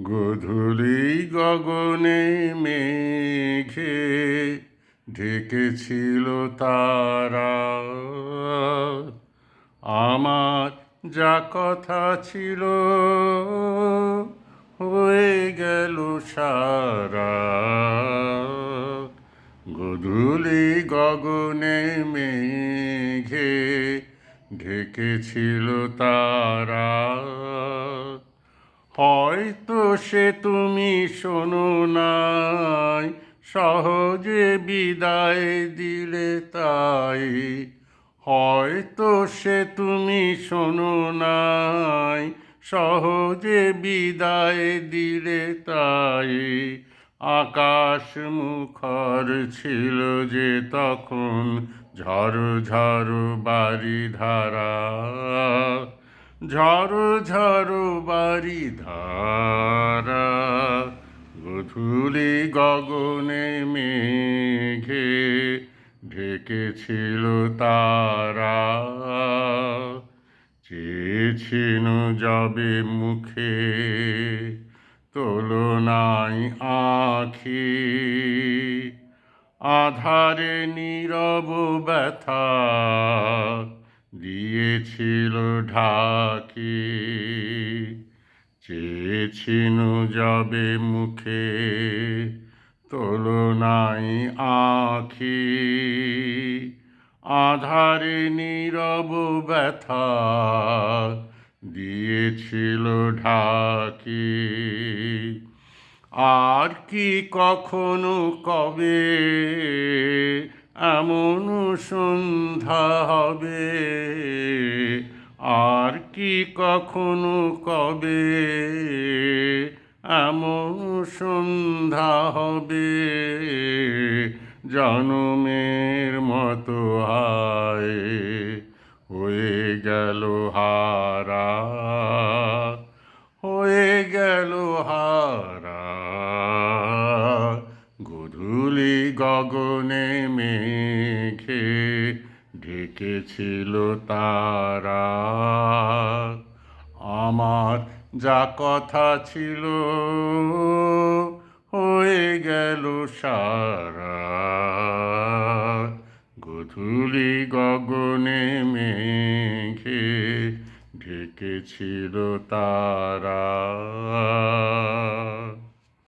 গোধূলি গগনে মেঘে ঢেকেছিল তারা। আমার যা কথা ছিল হয়ে গেল সারা। গোধূলি গগনে মেঘে ঢেকেছিল তারা। হয়তো সে তুমি শোনো নাই, সহজে বিদায় দিলে তাই। হয়তো সে তুমি শোনো নাই, সহজে বিদায় দিলে তাই। আকাশ মুখর ছিল যে তখন, ঝড় ঝড় বারি ধারা। ঝড় ঝড় বারি ধারা। গোধূলি গগনে মেঘে ঢেকেছিল তারা। চেয়েছিল যাবে মুখে, তোলো নাই আঁখি। আধারে নীরব ব্যথা দিয়েছিল ঢাকি। চেয়েছিল যাবে মুখে, তোলো নাই আঁখি। আধারে নীরব ব্যথা দিয়েছিল ঢাকি। আর কি কখনো কবে এমন সন্ধ্যা হবে? আর কি কখনো কবে এমন সন্ধ্যা হবে? জনমের মতো হায় হয়ে গেল হারা। হয়ে গেল হারা। গোধূলি গগনে মেঘে ঢেকেছিল তারা। আমার যা কথা ছিল হয়ে গেল সারা। গোধূলি গগনে মেঘে ঢেকেছিল তারা।